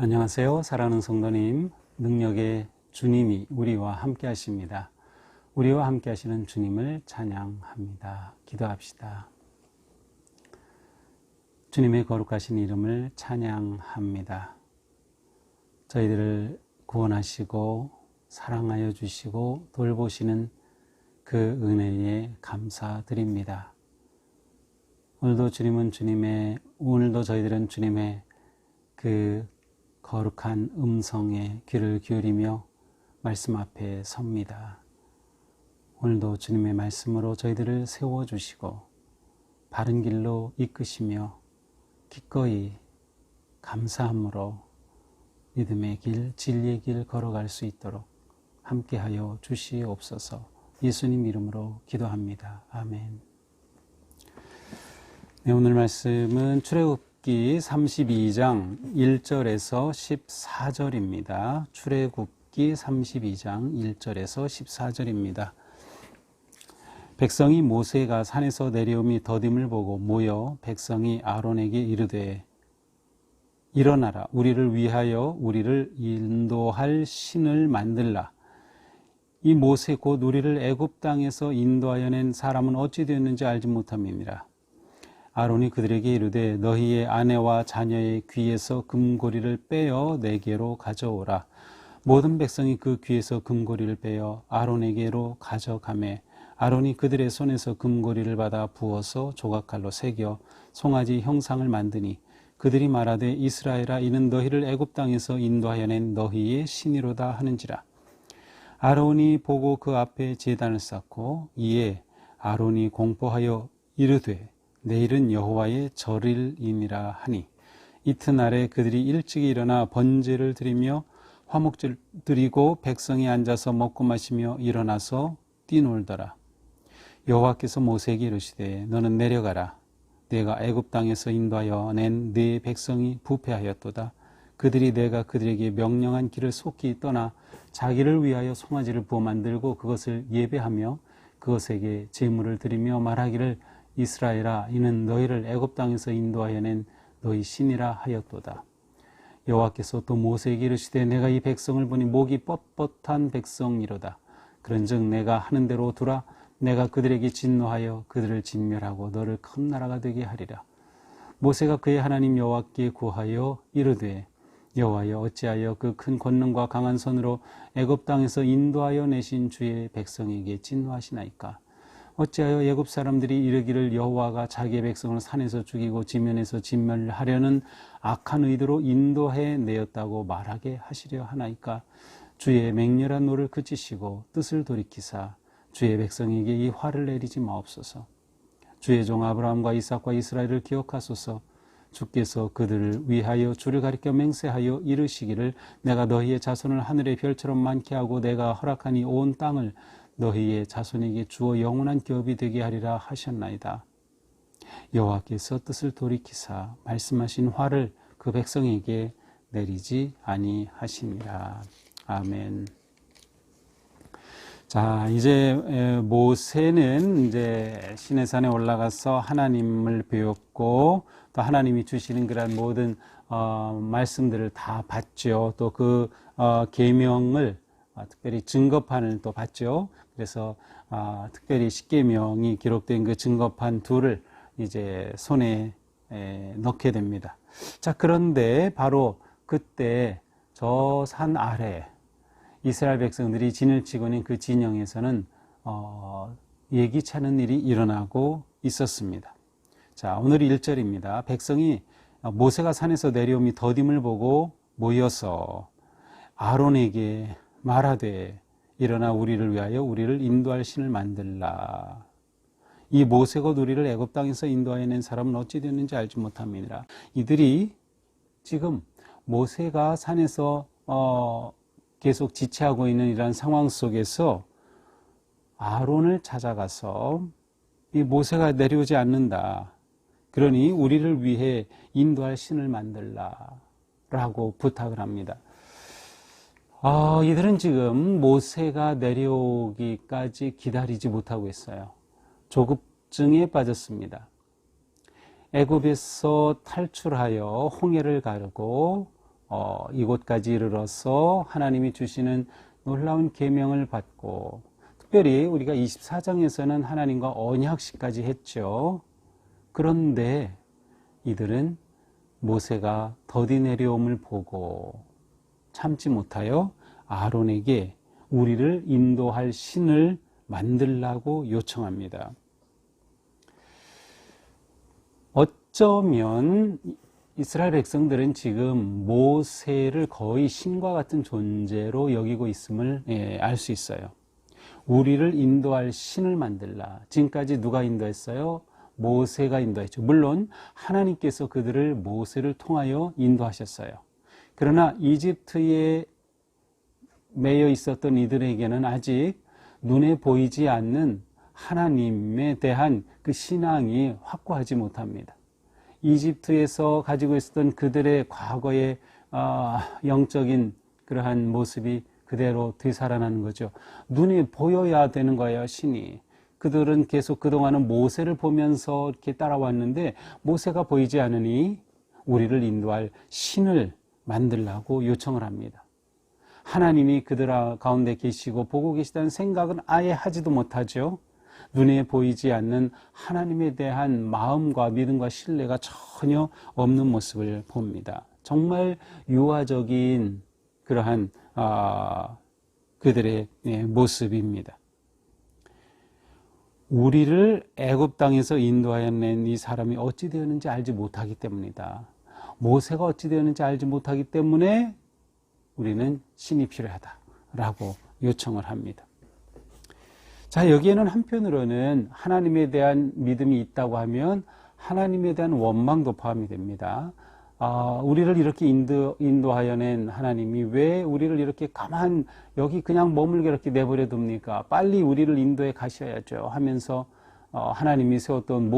안녕하세요. 사랑하는 성도님, 능력의 주님이 우리와 함께 하십니다. 우리와 함께 하시는 주님을 찬양합니다. 기도합시다. 주님의 거룩하신 이름을 찬양합니다. 저희들을 구원하시고 사랑하여 주시고 돌보시는 그 은혜에 감사드립니다. 오늘도 저희들은 주님의 그 거룩한 음성에 귀를 기울이며 말씀 앞에 섭니다. 오늘도 주님의 말씀으로 저희들을 세워주시고 바른 길로 이끄시며 기꺼이 감사함으로 믿음의 길, 진리의 길 걸어갈 수 있도록 함께하여 주시옵소서. 예수님 이름으로 기도합니다. 아멘. 네, 오늘 말씀은 출애굽기 32장 1절에서 14절입니다. 출애굽기 32장 1절에서 14절입니다. 백성이 모세가 산에서 내려옴이 더딤을 보고 모여 백성이 아론에게 이르되 일어나라, 우리를 위하여 우리를 인도할 신을 만들라. 이 모세 곧 우리를 애굽 땅에서 인도하여 낸 사람은 어찌 되었는지 알지 못함이니라. 아론이 그들에게 이르되 너희의 아내와 자녀의 귀에서 금고리를 빼어 내게로 가져오라. 모든 백성이 그 귀에서 금고리를 빼어 아론에게로 가져가매 아론이 그들의 손에서 금고리를 받아 부어서 조각칼로 새겨 송아지 형상을 만드니 그들이 말하되 이스라엘아, 이는 너희를 애굽 땅에서 인도하여 낸 너희의 신이로다 하는지라. 아론이 보고 그 앞에 제단을 쌓고 이에 아론이 공포하여 이르되 내일은 여호와의 절일이니라 하니 이튿날에 그들이 일찍 일어나 번제를 드리며 화목제를 드리고 백성이 앉아서 먹고 마시며 일어나서 뛰놀더라. 여호와께서 모세에게 이르시되 너는 내려가라. 내가 애굽 땅에서 인도하여 낸 네 백성이 부패하였도다. 그들이 내가 그들에게 명령한 길을 속히 떠나 자기를 위하여 송아지를 부어 만들고 그것을 예배하며 그것에게 제물을 드리며 말하기를 이스라엘아, 이는 너희를 애굽 땅에서 인도하여 낸 너희 신이라 하였도다. 여호와께서 또 모세에게 이르시되 내가 이 백성을 보니 목이 뻣뻣한 백성이로다. 그런즉 내가 하는 대로 두라. 내가 그들에게 진노하여 그들을 진멸하고 너를 큰 나라가 되게 하리라. 모세가 그의 하나님 여호와께 구하여 이르되 여호와여, 어찌하여 그 큰 권능과 강한 손으로 애굽 땅에서 인도하여 내신 주의 백성에게 진노하시나이까. 어찌하여 애굽 사람들이 이르기를 여호와가 자기의 백성을 산에서 죽이고 지면에서 진멸하려는 악한 의도로 인도해 내었다고 말하게 하시려 하나이까. 주의 맹렬한 노를 그치시고 뜻을 돌이키사 주의 백성에게 이 화를 내리지 마옵소서. 주의 종 아브라함과 이삭과 이스라엘을 기억하소서. 주께서 그들을 위하여 주를 가리켜 맹세하여 이르시기를 내가 너희의 자손을 하늘의 별처럼 많게 하고 내가 허락하니 온 땅을 너희의 자손에게 주어 영원한 기업이 되게 하리라 하셨나이다. 여호와께서 뜻을 돌이키사 말씀하신 화를 그 백성에게 내리지 아니하시니라. 아멘. 자, 이제 모세는 이제 시내산에 올라가서 하나님을 배웠고 또 하나님이 주시는 그런 모든 말씀들을 다 봤죠. 또 그 계명을 특별히 증거판을 또 봤죠. 그래서 특별히 십계명이 기록된 그 증거판 둘을 이제 손에 넣게 됩니다. 자, 그런데 바로 그때 저 산 아래 이스라엘 백성들이 진을 치고 있는 그 진영에서는 예기치 않은 일이 일어나고 있었습니다. 자, 오늘 1절입니다. 백성이 모세가 산에서 내려옴이 더딤을 보고 모여서 아론에게 말하되 일어나 우리를 위하여 우리를 인도할 신을 만들라. 이 모세가 우리를 애굽 땅에서 인도하여 낸 사람은 어찌 되었는지 알지 못함이니라. 이들이 지금 모세가 산에서 계속 지체하고 있는 이러한 상황 속에서 아론을 찾아가서 이 모세가 내려오지 않는다. 그러니 우리를 위해 인도할 신을 만들라 라고 부탁을 합니다. 이들은 지금 모세가 내려오기까지 기다리지 못하고 있어요. 조급증에 빠졌습니다. 애굽에서 탈출하여 홍해를 가르고 이곳까지 이르러서 하나님이 주시는 놀라운 계명을 받고, 특별히 우리가 24장에서는 하나님과 언약식까지 했죠. 그런데 이들은 모세가 더디 내려옴을 보고 참지 못하여 아론에게 우리를 인도할 신을 만들라고 요청합니다. 어쩌면 이스라엘 백성들은 지금 모세를 거의 신과 같은 존재로 여기고 있음을 알 수 있어요. 우리를 인도할 신을 만들라. 지금까지 누가 인도했어요? 모세가 인도했죠. 물론 하나님께서 그들을 모세를 통하여 인도하셨어요. 그러나 이집트에 매여 있었던 이들에게는 아직 눈에 보이지 않는 하나님에 대한 그 신앙이 확고하지 못합니다. 이집트에서 가지고 있었던 그들의 과거의 영적인 그러한 모습이 그대로 되살아나는 거죠. 눈에 보여야 되는 거예요, 신이. 그들은 계속 그동안은 모세를 보면서 이렇게 따라왔는데 모세가 보이지 않으니 우리를 인도할 신을 만들라고 요청을 합니다. 하나님이 그들 가운데 계시고 보고 계시다는 생각은 아예 하지도 못하죠. 눈에 보이지 않는 하나님에 대한 마음과 믿음과 신뢰가 전혀 없는 모습을 봅니다. 정말 유아적인 그러한 그들의 모습입니다. 우리를 애굽 땅에서 인도하여 낸 이 사람이 어찌 되었는지 알지 못하기 때문이다. 모세가 어찌 되었는지 알지 못하기 때문에 우리는 신이 필요하다라고 요청을 합니다. 자, 여기에는 한편으로는 하나님에 대한 믿음이 있다고 하면 하나님에 대한 원망도 포함이 됩니다. 우리를 이렇게 인도하여 낸 하나님이 왜 우리를 이렇게 여기 그냥 머물게 이렇게 내버려 둡니까? 빨리 우리를 인도해 가셔야죠 하면서 하나님이 세웠던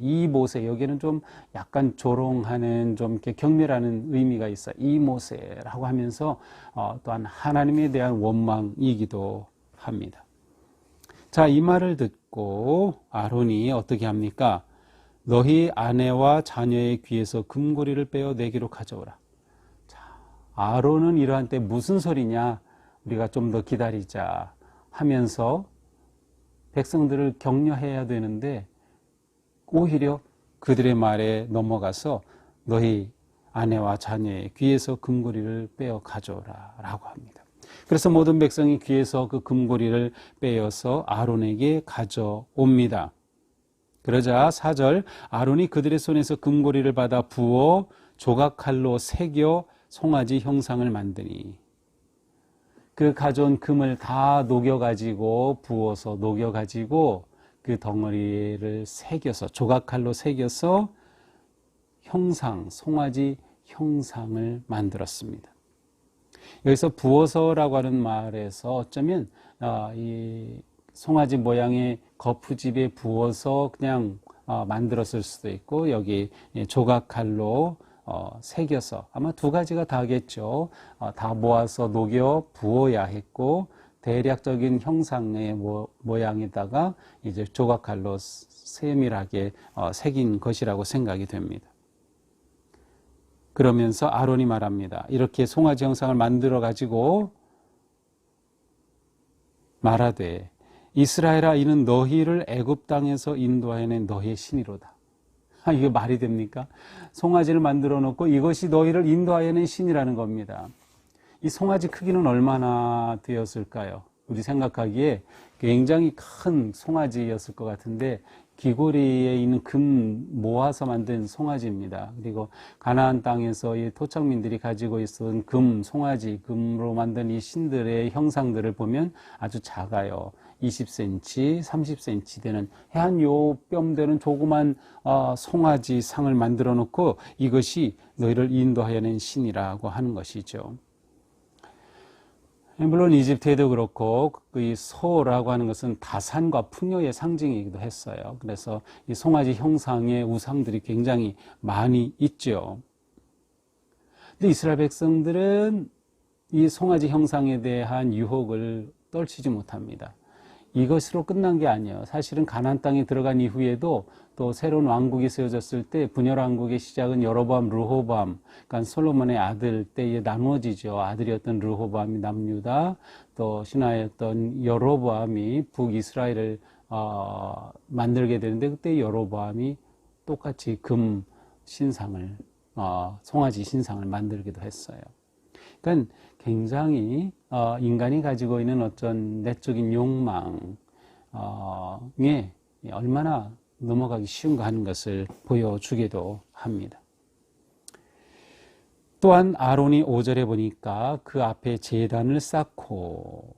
이 모세, 여기는 좀 약간 조롱하는, 좀 이렇게 경멸하는 의미가 있어요. 이 모세라고 하면서 또한 하나님에 대한 원망이기도 합니다. 자, 이 말을 듣고 아론이 어떻게 합니까? 너희 아내와 자녀의 귀에서 금고리를 빼어 내게로 가져오라. 자, 아론은 이러한 때 무슨 소리냐? 우리가 좀 더 기다리자 하면서 백성들을 격려해야 되는데 오히려 그들의 말에 넘어가서 너희 아내와 자녀의 귀에서 금고리를 빼어 가져오라 라고 합니다. 그래서 모든 백성이 귀에서 그 금고리를 빼어서 아론에게 가져옵니다. 그러자 4절, 아론이 그들의 손에서 금고리를 받아 부어 조각칼로 새겨 송아지 형상을 만드니, 그 가져온 금을 다 부어서 녹여가지고 그 덩어리를 새겨서, 조각칼로 새겨서 송아지 형상을 만들었습니다. 여기서 부어서라고 하는 말에서 어쩌면 이 송아지 모양의 거푸집에 부어서 그냥 만들었을 수도 있고, 여기 조각칼로 새겨서, 아마 두 가지가 다겠죠. 다 모아서 녹여 부어야 했고, 대략적인 형상의 모양에다가 이제 조각칼로 세밀하게 새긴 것이라고 생각이 됩니다. 그러면서 아론이 말합니다. 이렇게 송아지 형상을 만들어 가지고 말하되, 이스라엘아, 이는 너희를 애굽 땅에서 인도하여낸 너희의 신이로다. 이게 말이 됩니까? 송아지를 만들어 놓고 이것이 너희를 인도하여낸 신이라는 겁니다. 이 송아지 크기는 얼마나 되었을까요? 우리 생각하기에 굉장히 큰 송아지였을 것 같은데, 귀고리에 있는 금 모아서 만든 송아지입니다. 그리고 가나안 땅에서 이 토착민들이 가지고 있었던 금으로 만든 이 신들의 형상들을 보면 아주 작아요. 20cm, 30cm 되는 한 요 뼘 되는 조그만 송아지 상을 만들어 놓고 이것이 너희를 인도하여 낸 신이라고 하는 것이죠. 물론 이집트에도 그렇고 이 소라고 하는 것은 다산과 풍요의 상징이기도 했어요. 그래서 이 송아지 형상의 우상들이 굉장히 많이 있죠. 근데 이스라엘 백성들은 이 송아지 형상에 대한 유혹을 떨치지 못합니다. 이것으로 끝난 게 아니에요. 사실은 가나안 땅에 들어간 이후에도 또 새로운 왕국이 세워졌을 때 분열 왕국의 시작은 여로보암, 르호보암, 그러니까 솔로몬의 아들 때에 나누어지죠. 아들이었던 르호보암이 남유다, 또 신하였던 여로보암이 북이스라엘을 만들게 되는데 그때 여로보암이 똑같이 금 신상을 송아지 신상을 만들기도 했어요. 그러니까 굉장히 인간이 가지고 있는 어떤 내적인 욕망에 얼마나 넘어가기 쉬운가 하는 것을 보여주기도 합니다. 또한 아론이 5절에 보니까 그 앞에 제단을 쌓고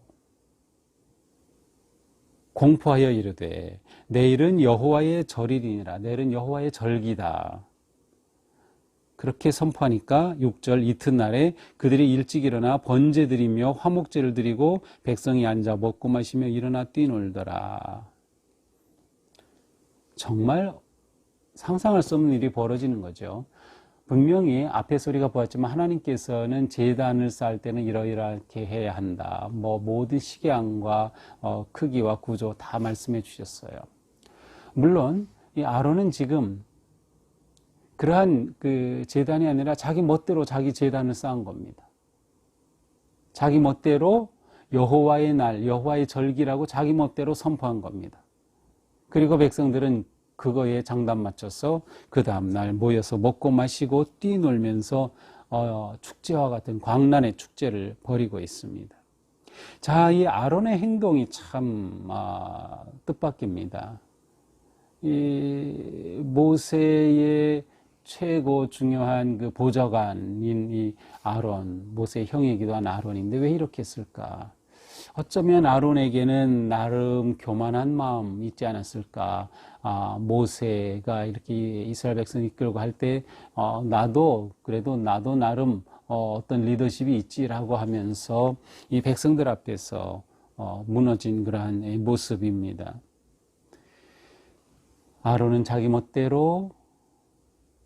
공포하여 이르되 내일은 여호와의 절이니라. 내일은 여호와의 절기다. 그렇게 선포하니까 6절 이튿날에 그들이 일찍 일어나 번제 드리며 화목제를 드리고 백성이 앉아 먹고 마시며 일어나 뛰놀더라. 정말 상상할 수 없는 일이 벌어지는 거죠. 분명히 앞에 소리가 보았지만 하나님께서는 제단을 쌓을 때는 이러이렇게 해야 한다. 모든 식양과 크기와 구조 다 말씀해 주셨어요. 물론 이 아론은 지금 그러한 그 제단이 아니라 자기 멋대로 자기 제단을 쌓은 겁니다. 자기 멋대로 여호와의 날, 여호와의 절기라고 자기 멋대로 선포한 겁니다. 그리고 백성들은 그거에 장단 맞춰서 그 다음날 모여서 먹고 마시고 뛰놀면서 축제와 같은 광란의 축제를 벌이고 있습니다. 자, 이 아론의 행동이 참 뜻밖입니다. 이 모세의 최고 중요한 그 보좌관인 이 아론, 모세의 형이기도 한 아론인데 왜 이렇게 했을까? 어쩌면 아론에게는 나름 교만한 마음 있지 않았을까? 모세가 이렇게 이스라엘 백성 이끌고 할 때, 나도 나름 어떤 리더십이 있지라고 하면서 이 백성들 앞에서 무너진 그러한 모습입니다. 아론은 자기 멋대로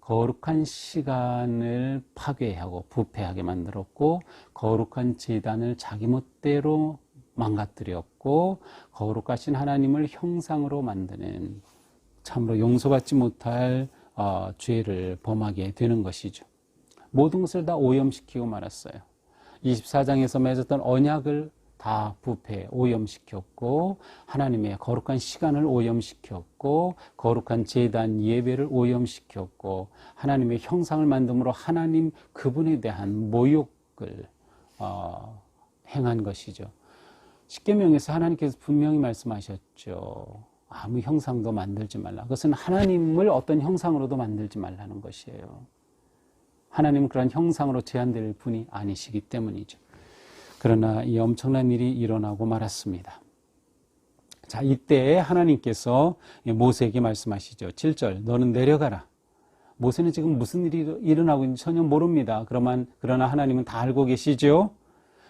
거룩한 시간을 파괴하고 부패하게 만들었고, 거룩한 제단을 자기 멋대로 망가뜨렸고, 거룩하신 하나님을 형상으로 만드는 참으로 용서받지 못할 죄를 범하게 되는 것이죠. 모든 것을 다 오염시키고 말았어요. 24장에서 맺었던 언약을 다 부패, 오염시켰고, 하나님의 거룩한 시간을 오염시켰고, 거룩한 제단 예배를 오염시켰고, 하나님의 형상을 만듦으로 하나님 그분에 대한 모욕을 행한 것이죠. 십계명에서 하나님께서 분명히 말씀하셨죠. 아무 형상도 만들지 말라. 그것은 하나님을 어떤 형상으로도 만들지 말라는 것이에요. 하나님은 그런 형상으로 제한될 분이 아니시기 때문이죠. 그러나 이 엄청난 일이 일어나고 말았습니다. 자, 이때 하나님께서 모세에게 말씀하시죠. 7절, 너는 내려가라. 모세는 지금 무슨 일이 일어나고 있는지 전혀 모릅니다. 그러나 하나님은 다 알고 계시죠.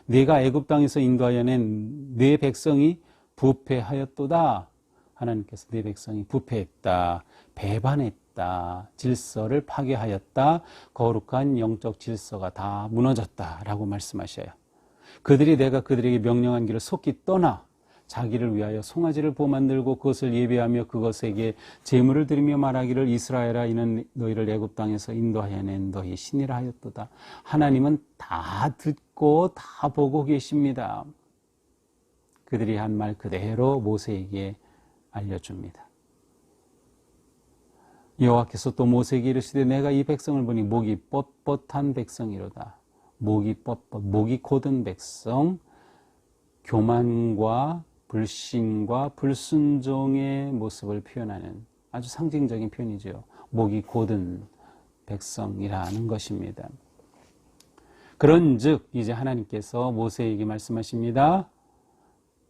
네가 애굽 땅에서 인도하여 낸 네 백성이 부패하였도다. 하나님께서 네 백성이 부패했다, 배반했다, 질서를 파괴하였다, 거룩한 영적 질서가 다 무너졌다라고 말씀하셔요. 내가 그들에게 명령한 길을 속히 떠나 자기를 위하여 송아지를 만들고 그것을 예배하며 그것에게 제물을 드리며 말하기를 이스라엘아 이는 너희를 애굽 땅에서 인도하여 낸 너희 신이라 하였도다. 하나님은 다 듣고 다 보고 계십니다. 그들이 한 말 그대로 모세에게 알려줍니다. 여호와께서 또 모세에게 이르시되 내가 이 백성을 보니 목이 뻣뻣한 백성이로다. 목이 곧은 백성, 교만과 불신과 불순종의 모습을 표현하는 아주 상징적인 표현이죠. 목이 곧은 백성이라는 것입니다. 그런즉 이제 하나님께서 모세에게 말씀하십니다.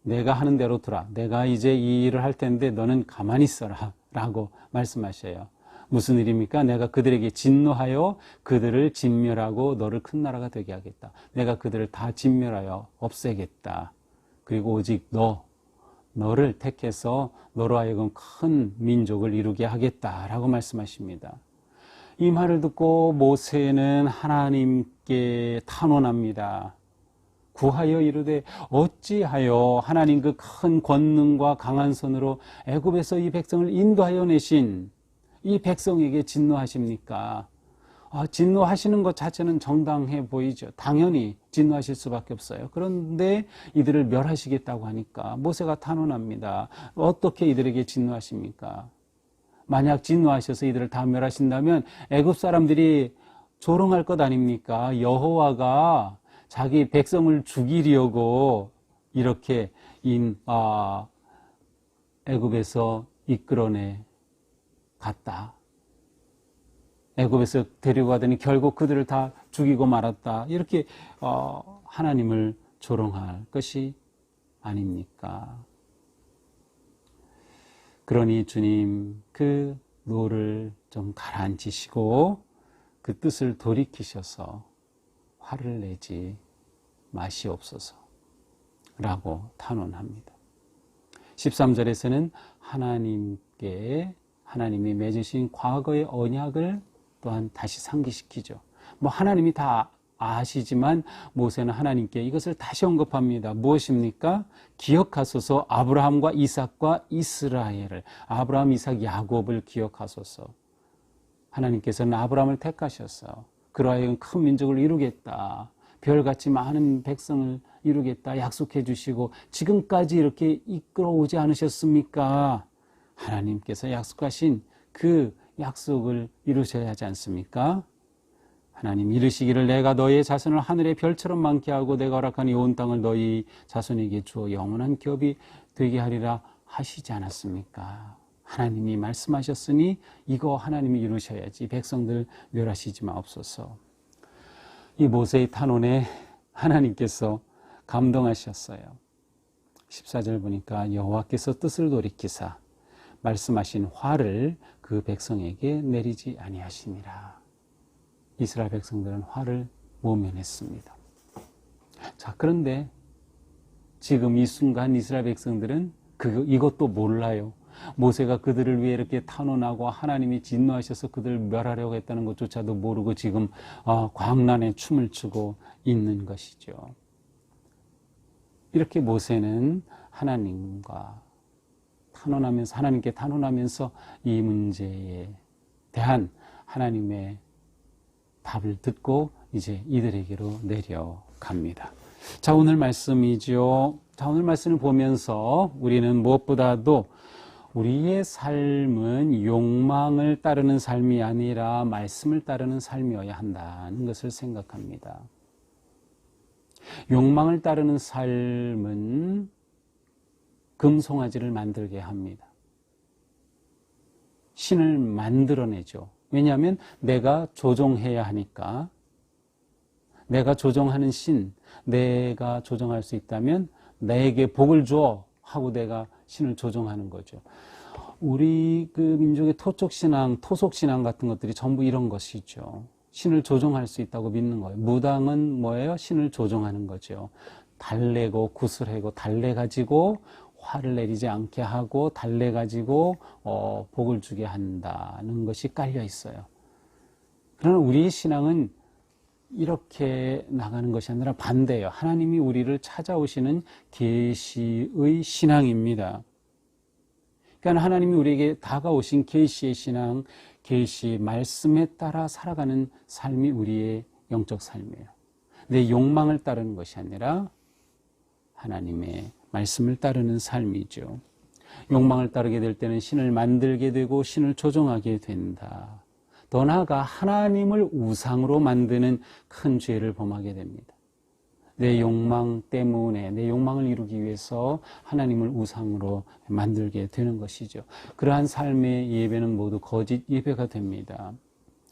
내가 하는 대로 두라. 내가 이제 이 일을 할 텐데 너는 가만히 있어라 라고 말씀하셔요. 무슨 일입니까? 내가 그들에게 진노하여 그들을 진멸하고 너를 큰 나라가 되게 하겠다. 내가 그들을 다 진멸하여 없애겠다. 그리고 오직 너를 택해서 너로 하여금 큰 민족을 이루게 하겠다라고 말씀하십니다. 이 말을 듣고 모세는 하나님께 탄원합니다. 구하여 이르되 어찌하여 하나님 그 큰 권능과 강한 손으로 애굽에서 이 백성을 인도하여 내신 이 백성에게 진노하십니까? 진노하시는 것 자체는 정당해 보이죠. 당연히 진노하실 수밖에 없어요. 그런데 이들을 멸하시겠다고 하니까 모세가 탄원합니다. 어떻게 이들에게 진노하십니까? 만약 진노하셔서 이들을 다 멸하신다면 애굽 사람들이 조롱할 것 아닙니까? 여호와가 자기 백성을 죽이려고 이렇게 애굽에서 이끌어내 갔다. 애굽에서 데려가더니 결국 그들을 다 죽이고 말았다. 이렇게 하나님을 조롱할 것이 아닙니까? 그러니 주님 그 노를 좀 가라앉히시고 그 뜻을 돌이키셔서 화를 내지 마시옵소서 라고 탄원합니다. 13절에서는 하나님이 맺으신 과거의 언약을 또한 다시 상기시키죠. 하나님이 다 아시지만 모세는 하나님께 이것을 다시 언급합니다. 무엇입니까? 기억하소서 아브라함과 이삭과 이스라엘을, 아브라함, 이삭, 야곱을 기억하소서. 하나님께서는 아브라함을 택하셔서 그러하여금 큰 민족을 이루겠다, 별같이 많은 백성을 이루겠다 약속해 주시고 지금까지 이렇게 이끌어오지 않으셨습니까? 하나님께서 약속하신 그 약속을 이루셔야 하지 않습니까? 하나님 이르시기를 내가 너희의 자손을 하늘의 별처럼 많게 하고 내가 허락한 이 온 땅을 너희 자손에게 주어 영원한 기업이 되게 하리라 하시지 않았습니까? 하나님이 말씀하셨으니 이거 하나님이 이루셔야지 백성들 멸하시지 마옵소서. 이 모세의 탄원에 하나님께서 감동하셨어요. 14절 보니까 여호와께서 뜻을 돌이키사 말씀하신 화를 그 백성에게 내리지 아니하시니라. 이스라엘 백성들은 화를 모면했습니다. 자, 그런데 지금 이 순간 이스라엘 백성들은 이것도 몰라요. 모세가 그들을 위해 이렇게 탄원하고 하나님이 진노하셔서 그들을 멸하려고 했다는 것조차도 모르고 지금 광란에 춤을 추고 있는 것이죠. 이렇게 모세는 하나님께 탄원하면서 이 문제에 대한 하나님의 답을 듣고 이제 이들에게로 내려갑니다. 자, 오늘 말씀이죠. 자, 오늘 말씀을 보면서 우리는 무엇보다도 우리의 삶은 욕망을 따르는 삶이 아니라 말씀을 따르는 삶이어야 한다는 것을 생각합니다. 욕망을 따르는 삶은 금송아지를 만들게 합니다. 신을 만들어내죠. 왜냐하면 내가 조종해야 하니까. 내가 조종하는 신, 내가 조종할 수 있다면 내게 복을 줘 하고 내가 신을 조종하는 거죠. 우리 그 민족의 토속신앙 같은 것들이 전부 이런 것이죠. 신을 조종할 수 있다고 믿는 거예요. 무당은 뭐예요? 신을 조종하는 거죠. 달래고 구슬하고 달래가지고 화를 내리지 않게 하고 달래가지고 복을 주게 한다는 것이 깔려 있어요. 그러나 우리의 신앙은 이렇게 나가는 것이 아니라 반대예요. 하나님이 우리를 찾아오시는 계시의 신앙입니다. 그러니까 하나님이 우리에게 다가오신 계시의 신앙, 계시 말씀에 따라 살아가는 삶이 우리의 영적 삶이에요. 내 욕망을 따르는 것이 아니라 하나님의 말씀을 따르는 삶이죠. 욕망을 따르게 될 때는 신을 만들게 되고 신을 조종하게 된다. 더 나아가 하나님을 우상으로 만드는 큰 죄를 범하게 됩니다. 내 욕망 때문에 내 욕망을 이루기 위해서 하나님을 우상으로 만들게 되는 것이죠. 그러한 삶의 예배는 모두 거짓 예배가 됩니다.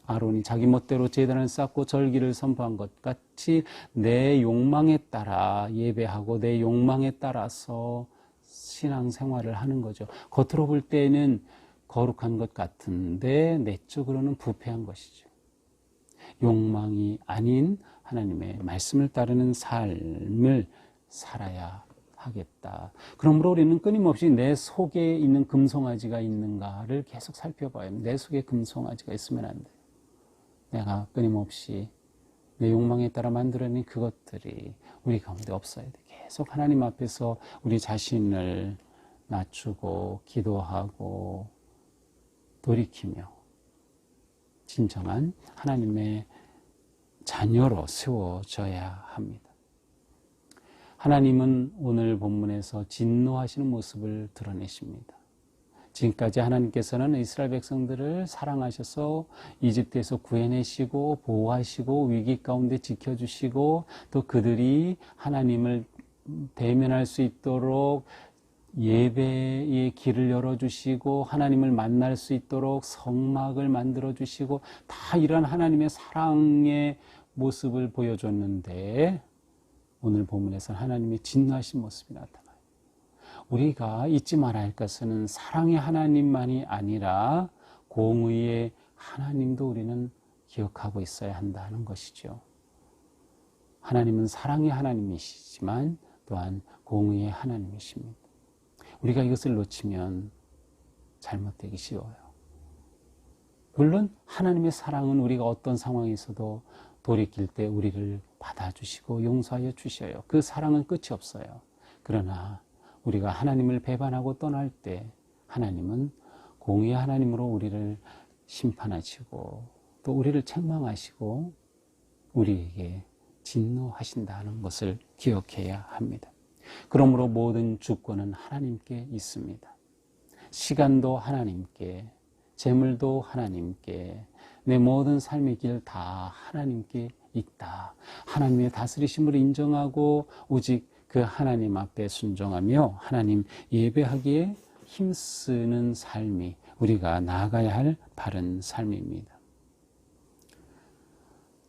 아론이 자기 멋대로 제단을 쌓고 절기를 선포한 것 같이 내 욕망에 따라 예배하고 내 욕망에 따라서 신앙생활을 하는 거죠. 겉으로 볼 때는 거룩한 것 같은데 내적으로는 부패한 것이죠. 욕망이 아닌 하나님의 말씀을 따르는 삶을 살아야 하겠다. 그러므로 우리는 끊임없이 내 속에 있는 금송아지가 있는가를 계속 살펴봐야 합니다. 내 속에 금송아지가 있으면 안 돼요. 내가 끊임없이 내 욕망에 따라 만들어낸 그것들이 우리 가운데 없어야 돼. 계속 하나님 앞에서 우리 자신을 낮추고 기도하고 돌이키며 진정한 하나님의 자녀로 세워져야 합니다. 하나님은 오늘 본문에서 진노하시는 모습을 드러내십니다. 지금까지 하나님께서는 이스라엘 백성들을 사랑하셔서 이집트에서 구해내시고 보호하시고 위기 가운데 지켜주시고 또 그들이 하나님을 대면할 수 있도록 예배의 길을 열어주시고 하나님을 만날 수 있도록 성막을 만들어주시고 다 이런 하나님의 사랑의 모습을 보여줬는데 오늘 본문에서는 하나님의 진노하신 모습이 나타나요. 우리가 잊지 말아야 할 것은 사랑의 하나님만이 아니라 공의의 하나님도 우리는 기억하고 있어야 한다는 것이죠. 하나님은 사랑의 하나님이시지만 또한 공의의 하나님이십니다. 우리가 이것을 놓치면 잘못되기 쉬워요. 물론 하나님의 사랑은 우리가 어떤 상황에서도 돌이킬 때 우리를 받아주시고 용서하여 주셔요. 그 사랑은 끝이 없어요. 그러나 우리가 하나님을 배반하고 떠날 때 하나님은 공의의 하나님으로 우리를 심판하시고 또 우리를 책망하시고 우리에게 진노하신다는 것을 기억해야 합니다. 그러므로 모든 주권은 하나님께 있습니다. 시간도 하나님께, 재물도 하나님께, 내 모든 삶의 길 다 하나님께 있다. 하나님의 다스리심을 인정하고 오직 그 하나님 앞에 순종하며 하나님 예배하기에 힘쓰는 삶이 우리가 나아가야 할 바른 삶입니다.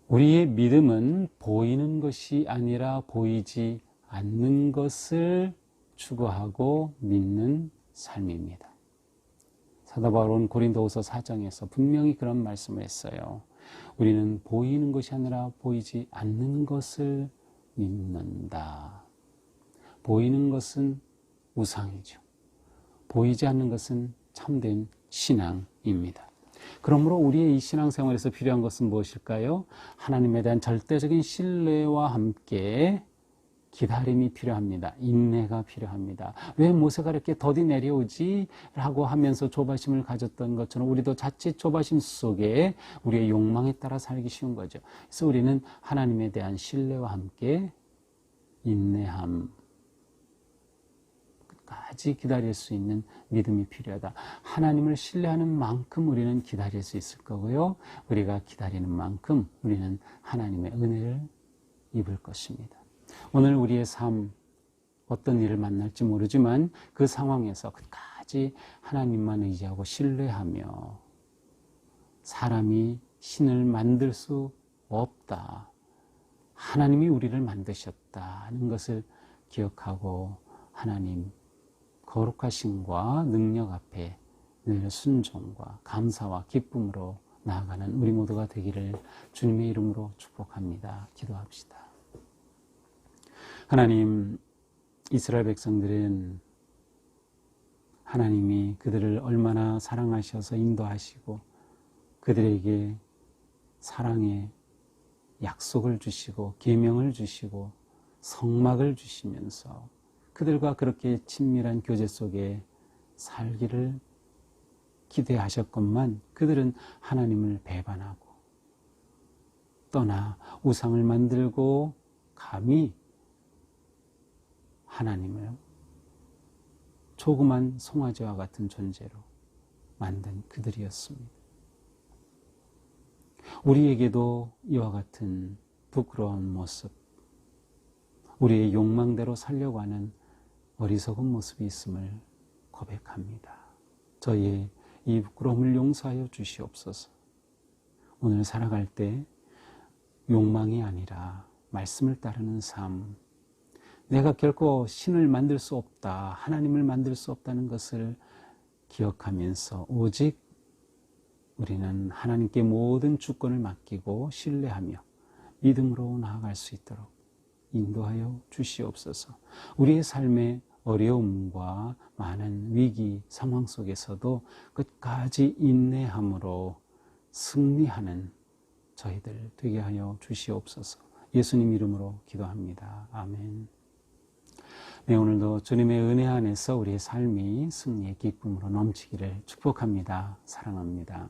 우리의 믿음은 보이는 것이 아니라 보이지 않는 것을 추구하고 믿는 삶입니다. 사도 바울은 고린도후서 4장에서 분명히 그런 말씀을 했어요. 우리는 보이는 것이 아니라 보이지 않는 것을 믿는다. 보이는 것은 우상이죠. 보이지 않는 것은 참된 신앙입니다. 그러므로 우리의 이 신앙생활에서 필요한 것은 무엇일까요? 하나님에 대한 절대적인 신뢰와 함께 기다림이 필요합니다. 인내가 필요합니다. 왜 모세가 이렇게 더디 내려오지? 라고 하면서 조바심을 가졌던 것처럼 우리도 자칫 조바심 속에 우리의 욕망에 따라 살기 쉬운 거죠. 그래서 우리는 하나님에 대한 신뢰와 함께 인내함, 끝까지 기다릴 수 있는 믿음이 필요하다. 하나님을 신뢰하는 만큼 우리는 기다릴 수 있을 거고요. 우리가 기다리는 만큼 우리는 하나님의 은혜를 입을 것입니다. 오늘 우리의 삶 어떤 일을 만날지 모르지만 그 상황에서 끝까지 하나님만 의지하고 신뢰하며 사람이 신을 만들 수 없다. 하나님이 우리를 만드셨다는 것을 기억하고 하나님 거룩하심과 능력 앞에 늘 순종과 감사와 기쁨으로 나아가는 우리 모두가 되기를 주님의 이름으로 축복합니다. 기도합시다. 하나님, 이스라엘 백성들은 하나님이 그들을 얼마나 사랑하셔서 인도하시고 그들에게 사랑의 약속을 주시고 계명을 주시고 성막을 주시면서 그들과 그렇게 친밀한 교제 속에 살기를 기대하셨건만 그들은 하나님을 배반하고 떠나 우상을 만들고 감히 하나님을 조그만 송아지와 같은 존재로 만든 그들이었습니다. 우리에게도 이와 같은 부끄러운 모습, 우리의 욕망대로 살려고 하는 어리석은 모습이 있음을 고백합니다. 저희의 이 부끄러움을 용서하여 주시옵소서. 오늘 살아갈 때 욕망이 아니라 말씀을 따르는 삶, 내가 결코 신을 만들 수 없다, 하나님을 만들 수 없다는 것을 기억하면서 오직 우리는 하나님께 모든 주권을 맡기고 신뢰하며 믿음으로 나아갈 수 있도록 인도하여 주시옵소서. 우리의 삶의 어려움과 많은 위기 상황 속에서도 끝까지 인내함으로 승리하는 저희들 되게 하여 주시옵소서. 예수님 이름으로 기도합니다. 아멘. 네, 오늘도 주님의 은혜 안에서 우리의 삶이 승리의 기쁨으로 넘치기를 축복합니다. 사랑합니다.